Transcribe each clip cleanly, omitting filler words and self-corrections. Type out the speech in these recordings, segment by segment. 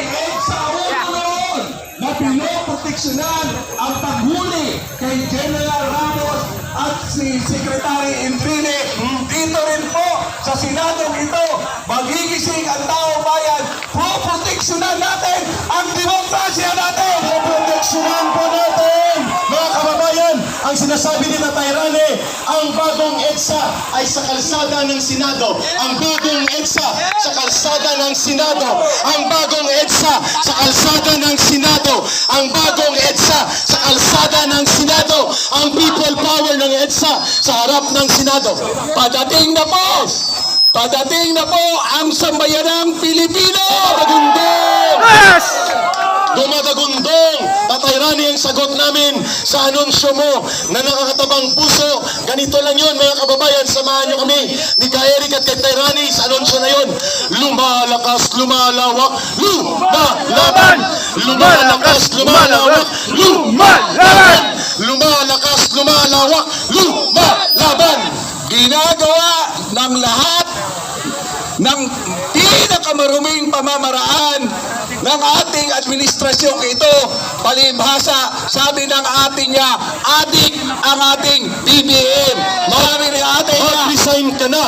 EDSA noon na pinoproteksyonan ang paghuli kay General Ramos at si Secretary Enrile. Dito rin po sa Senadong ito, magigising ang taong bayan. Proproteksyonan natin ang demokrasya natin. Proteksyonan po natin, mga kababayan. Ang sinasabi ni Tatay Rane, ang bagong EDSA ay sa kalsada ng Senado. Ang bagong EDSA sa kalsada ng Senado. Ang bagong EDSA sa kalsada ng Senado. Ang bagong EDSA sa kalsada ng Senado. Ang people power ng EDSA sa harap ng Senado. Padating na po! Padating na po ang sambayanang Pilipino! Dumadagundong! Yes! Dumadagundong! Tatay Rani, ang sagot namin sa anunsyo mo na nakakatabang puso. Ganito lang yun, mga kababayan. Samahan nyo kami ni Ka Eric at Tatay Rani sa anunsyo na yun. Lumalakas, lumalawak, lumalaban! Lumalakas, lumalawak, lumalaban! Lumalakas, lumalawak, lumalaban! Ginagawa ng lahat ng pinakamaruming pamamaraan ng ating administrasyong ito. Palibhasa, sabi ng ating niya, adik ang ating BBM. Marami rin ating niya. Mag-resign ka na.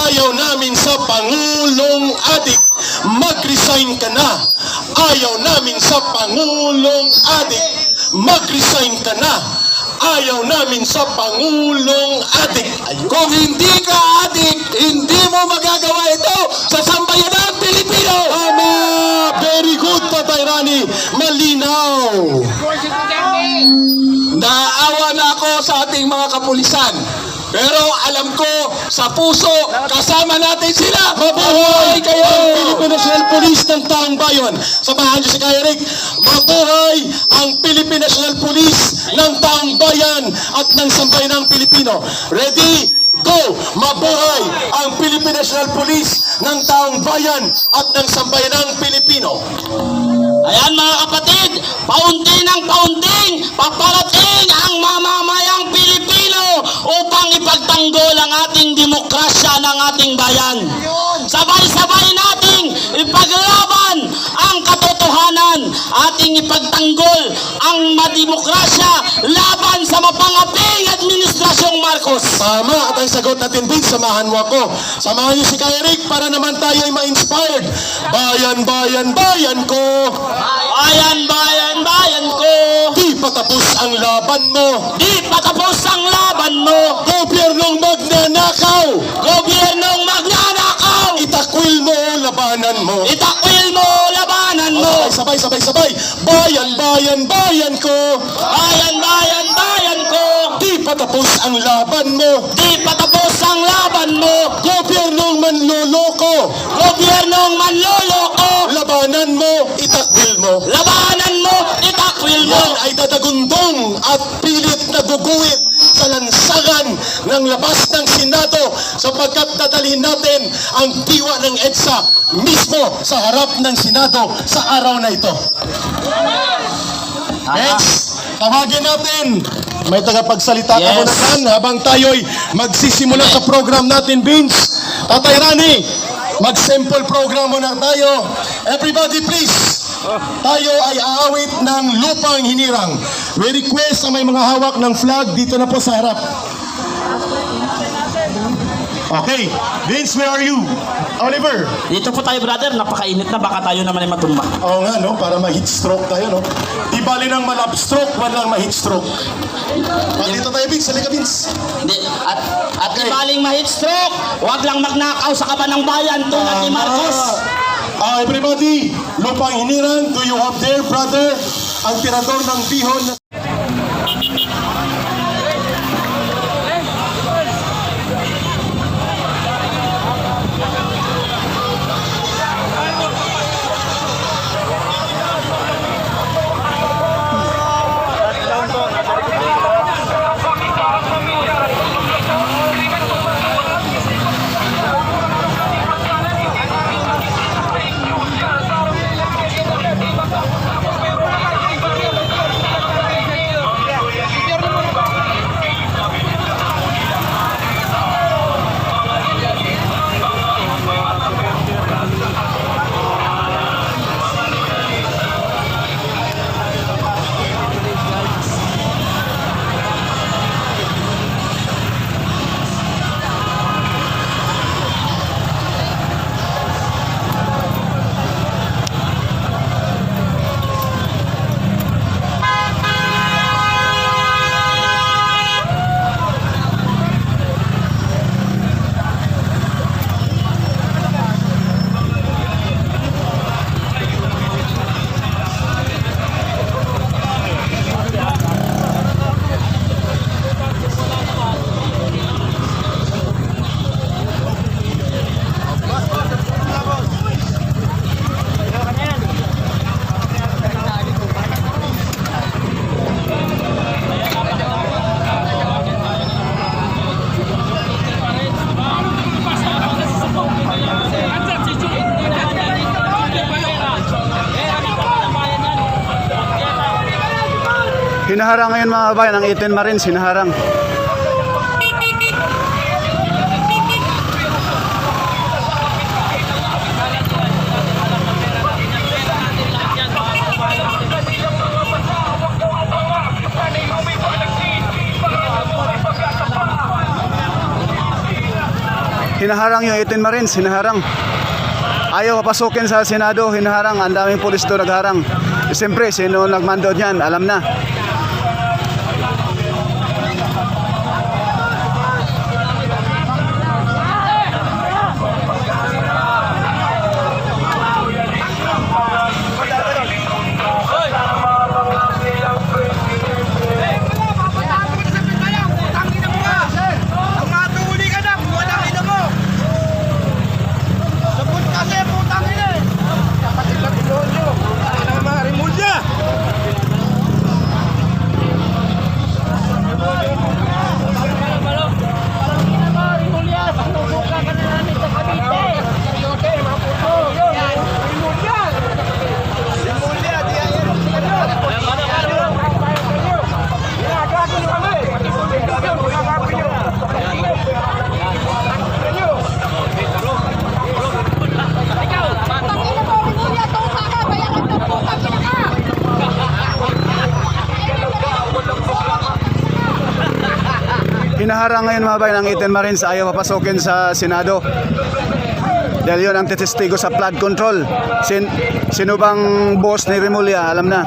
Ayaw namin sa Pangulong adik. Mag-resign ka na. Ayaw namin sa Pangulong adik. Mag-resign ka na. Ayaw namin sa Pangulong adik. Kung hindi ka adik, hindi mo magagawa ito sa sambayanang Pilipino. Tama! Very good, Tatay Rani. Malinaw. Naawa na ako sa ating mga kapulisan. Pero alam ko, sa puso, kasama natin sila. Mabuhay kayo! Philippine National Police ng taong bayan. Samahan niyo si Ka Eric. Mabuhay ang Philippine National Police ng taong bayan at ng sambayanang Pilipino. Ready? Go! Mabuhay ang Philippine National Police ng taong bayan at ng sambayanang Pilipino. Ayan mga kapatid, paunti ng paunting, paparating ang mamamayang Pilipino upang ipagtanggol ang ating demokrasya ng ating bayan. Sabay-sabay nating ipaglaban ang katotohanan, ating ipagtanggol ang mademokrasya laban sa mapangaping Administrasyong Marcos. Tama, at ang sagot natin din, samahan mo ako. Samahan niyo si Ka Eric para naman tayo ay ma-inspired. Bayan, bayan, bayan ko. Bayan, bayan, bayan ko. Di patapos ang laban mo. Di patapos ang laban mo. Gobyernong magnanakaw. Gobyernong magnanakaw. Itakwil mo, labanan mo. Itakwil mo, labanan mo. Sabay, sabay, sabay. Bayan, bayan, bayan ko. Bayan, bayan, bayan ko. Di patapos ang laban mo. Di patapos ang laban mo. Gobyernong manloloko. Gobyernong manloloko. Labanan mo, itakwil mo. Labanan mo, itakwil mo. Yan ay dadagundong at pilit na guguhit sa lansangan ng labas ng Senado sapagkat dadalhin natin ang diwa ng EDSA mismo sa harap ng Senado sa araw na ito. Next, tawagin natin. May tagapagsalita ka muna dyan habang tayo'y magsisimula sa program natin, Vince. Tatay Rani, mag-sample program muna tayo. Everybody please. Tayo ay aawit ng Lupang Hinirang. We request sa may mga hawak ng flag dito na po sa harap. Okay, Vince, where are you? Oliver. Dito po tayo, brother. Napakainit na. Baka tayo naman ay matumba. Oo nga, no? Para ma-heat stroke tayo, no? Di bali ng ma-love stroke, walang ma-heat stroke. Dito tayo, Vince. Halika, Vince. Hindi. At ibaling ma-heat stroke. Huwag lang magnakaw sa kaban ng bayan tulad ni Marcos. Everybody, Lupang Hinirang, do you have there, brother, ang tirador ng bihon na... Hinaharang ngayon mga kabayan, ang 18 Marines, hinaharang. Hinaharang yung 18 Marines, hinaharang. Ayaw papasukin sa Senado, hinaharang. Ang daming pulis doon nagharang. Siyempre, sino nagmando niyan, alam na. Hinaharang ngayon mga bayan ang 18 Marines, ayaw papasukin sa Senado. Dahil yun ang testigo sa flood control. Sino bang boss ni Remulla, alam na.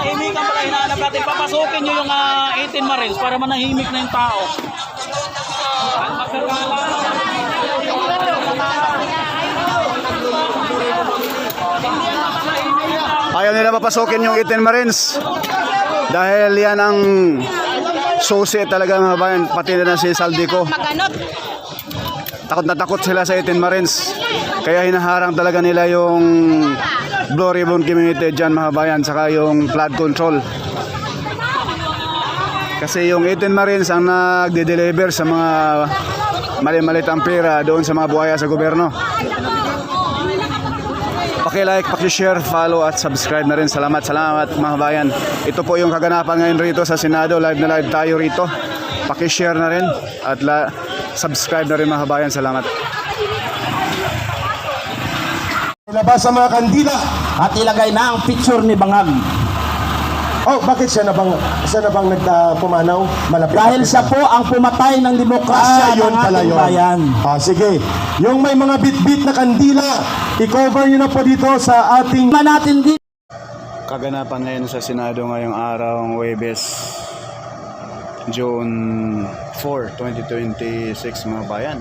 Tahimikan pala hinahanap natin. Papasukin nyo yung 18 Marines para manahimik na yung tao. Ayaw nila papasukin yung 18 Marines. Dahil yan ang susi talaga mga bayan, pati na si Saldico. Takot na takot sila sa 18 Marines. Kaya hinaharang talaga nila yung Blue Ribbon Community dyan mga bayan, saka yung flood control. Kasi yung 18 Marines ang nagde-deliver sa mga mali-malit ang pera doon sa mga buhaya sa gobyerno. Paki-like, paki-share, follow at subscribe na rin. Salamat mga bayan. Ito po yung kaganapan ngayon rito sa Senado. Live na live tayo rito. Paki-share na rin at subscribe na rin mga bayan. Salamat. Labas ang mga kandila. At ilagay na ang picture ni Bangag. Oh, bakit siya na bang nagpumanaw? Malapit. Dahil siya po ang pumatay ng demokrasya ng ating bayan. Sige. Yung may mga bit-bit na kandila, i-cover nyo na po dito sa ating... Natin din. Kaganapan ngayon sa Senado ngayong araw, Huwebes, June 4, 2026 mga bayan.